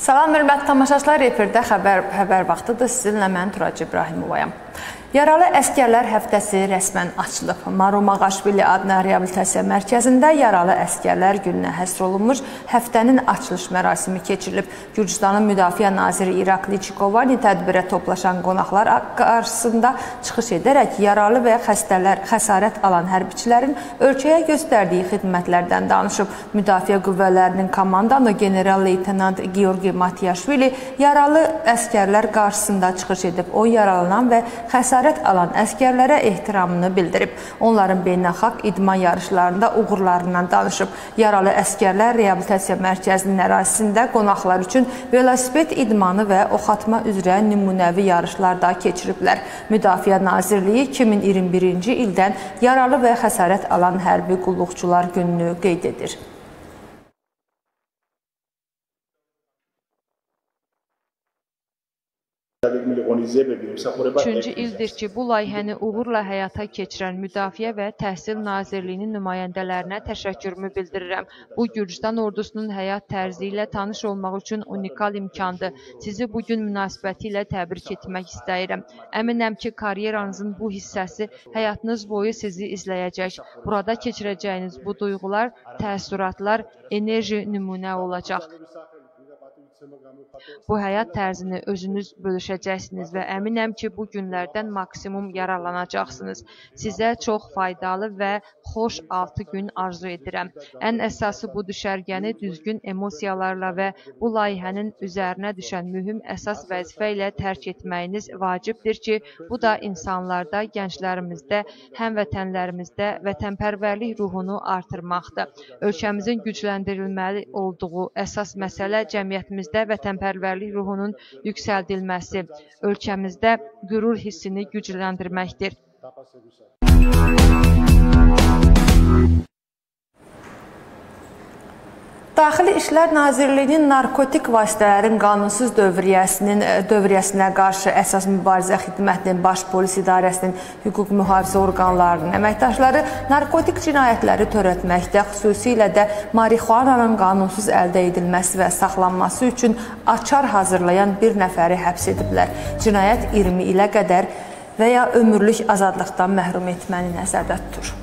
Salam, hörmətli tamaşaçılar, efirdə xəbər vaxtıdır. Sizinlə mən Turac İbrahimovayam. Yaralı əskərlər həftəsi rəsmən açılıb. Maru Mağaşvili adına reabilitasiya mərkəzində yaralı əskərlər gününə həsr olunmuş həftənin açılış mərasimi keçirilib. Gürcüstanın Müdafiə naziri İrakli Çikovani tədbirə toplaşan qonaqlar qarşısında çıxış edərək yaralı və xəsarət alan hərbiçilərin ölkəyə göstərdiyi xidmətlərdən danışıb. Müdafiə qüvvələrinin komandanı general-leytenant Georgi Matyaşvili yaralı əskərlər qarşısında çıxış edib. O, yaralanan və xəsarət alan əskərlərə ehtiramını bildirib. Onların beynəlxalq idman yarışlarında uğurlarından danışıb. Yaralı əskərlər reabilitasiya mərkəzinin ərazisində qonaqlar üçün velosiped idmanı və oxatma üzrə nümunəvi yarışlar da keçiriblər. Müdafiə Nazirliyi 2021-ci ildən yaralı və xəsarət alan hərbi qulluqçular gününü qeyd edir. 3-cü ildir ki, bu layihəni uğurla həyata keçirən Müdafiə və Təhsil Nazirliyinin nümayəndələrinə təşəkkürümü bildirirəm. Bu, Gürcüstan ordusunun həyat tərzi ilə tanış olmaq üçün unikal imkandır. Sizi bugün münasibəti ilə təbrik etmək istəyirəm. Əminəm ki, karyeranızın bu hissəsi həyatınız boyu sizi izləyəcək. Burada keçirəcəyiniz bu duyğular, təəssüratlar, enerji nümunə olacaq. Bu həyat tərzini özünüz bölüşəcəksiniz və əminəm ki, bu günlərdən maksimum yararlanacaqsınız. Sizə çox faydalı və xoş 6 gün arzu edirəm. Ən əsası bu düşərgəni düzgün emosiyalarla və bu layihənin üzərinə düşən mühüm əsas vəzifə ilə tərk etməyiniz vacibdir ki, bu da insanlarda, gənclərimizdə, həmvətənlərimizdə vətənpərvərlik ruhunu artırmaqdır. Ölkəmizin gücləndirilməli olduğu əsas məsələ cəmiyyətimizdə vətənpərvərlik ruhunun yüksəldilməsi, ölkəmizdə qürur hissini gücləndirməkdir. Daxili İşlər Nazirliyinin narkotik vasitələrin qanunsuz dövriyyəsinə qarşı əsas mübarizə xidmətinin baş polis idarəsinin hüquq mühafizə orqanlarının əməkdaşları narkotik cinayətləri törətməkdə, xüsusilə də marixuananın qanunsuz əldə edilməsi və saxlanması üçün açar hazırlayan bir nəfəri həbs ediblər. Cinayət 20 ilə qədər və ya ömürlük azadlıqdan məhrum etməni nəzərdə tutur.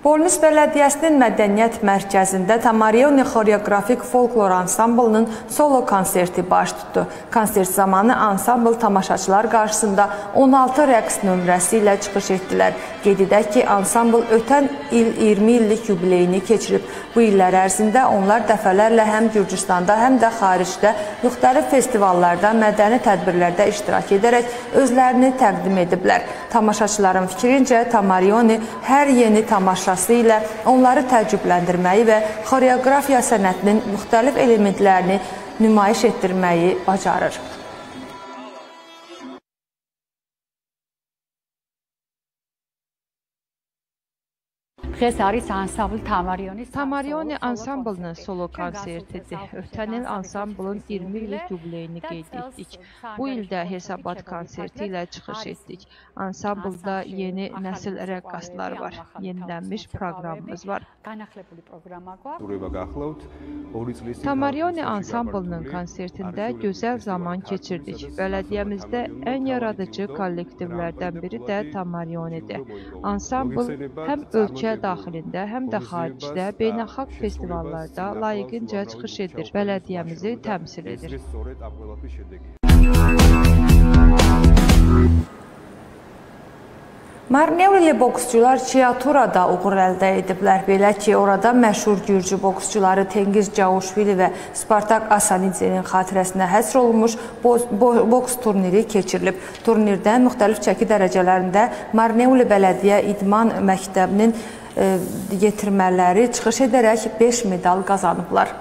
Bornis Bələdiyyəsinin Mədəniyyət Mərkəzində Tamarioni Xoreografik Folklor Ansamblının solo konserti baş tutdu. Konsert zamanı ansambl tamaşaçılar qarşısında 16 rəqs nömrəsi ilə çıxış etdilər. Qeyd edək ki, ansambl ötən il 20 illik yubileyini keçirib. Bu illər ərzində onlar dəfələrlə həm Gürcüstanda, həm də xaricdə müxtəlif festivallarda, mədəni tədbirlərdə iştirak edərək özlərini təqdim ediblər. Tamaşaçıların fikrincə, Tamarioni hər yeni tamaşası ilə onları təəccübləndirməyi və xoreografiya sənətinin müxtəlif elementlərini nümayiş etdirməyi bacarır. Tamarioni ansamblının solo konsertidir. Ötən il ansamblın 20 illik yubileyini qeyd etdik. Bu ildə Hesabat konserti ilə çıxış etdik. Ansamblda yeni nəsil rəqqaslar var. Yenilənmiş proqramımız var. Tamarioni ansamblının konsertində gözəl zaman keçirdik. Bələdiyyəmizdə ən yaradıcı kollektivlərdən biri də Tamarionidir. Ansambl həm ölkə daxilində, həm də xaricdə beynəlxalq festivallarda layiqincə çıxış edir, bələdiyyəmizi təmsil edir. Marneuli boksçular Çiaturada uğur əldə ediblər. Belə ki, orada məşhur gürcü boksçuları Tengiz Cavuşvili və Spartak Asanidzenin xatirəsinə həsr olunmuş boks turniri keçirilib. Turnirdə müxtəlif çəki dərəcələrində Marneuli Bələdiyyə İdman Məktəbinin yetirmələri çıxış edərək 5 medal qazanıblar.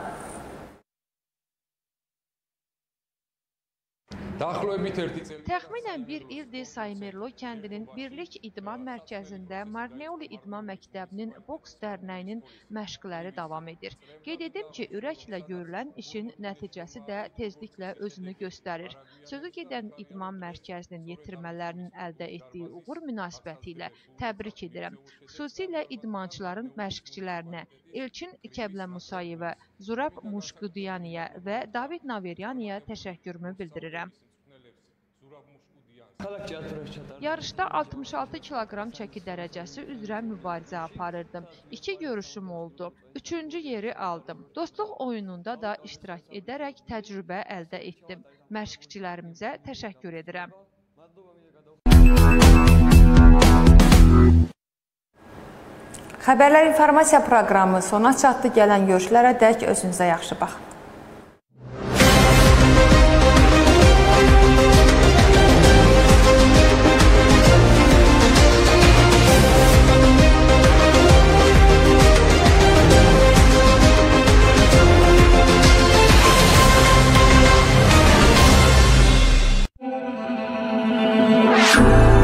Təxminən bir ildir Saymerlo kəndinin Birlik İdman Mərkəzində Marneoli İdman Məktəbinin boks dərnəyinin məşqləri davam edir. Qeyd edim ki, ürəklə görülən işin nəticəsi də tezliklə özünü göstərir. Sözü gedən İdman Mərkəzinin yetirmələrinin əldə etdiyi uğur münasibətilə təbrik edirəm. Xüsusilə idmançıların məşqçilərinə Elçin Kəblə-Musayevə, Zurab Muşqudiyaniyə və David Naveryaniyə təşəkkürümü bildirirəm. Yarışda 66 kiloqram çəki dərəcəsi üzrə mübarizə aparırdım. 2 görüşüm oldu. 3-cü yeri aldım. Dostluq oyununda da iştirak edərək təcrübə əldə etdim. Məşqçilərimizə təşəkkür edirəm. Xəbərlər informasiya proqramı sona çatdı. Gələn görüşlərə dək özünüzə yaxşı baxın. you.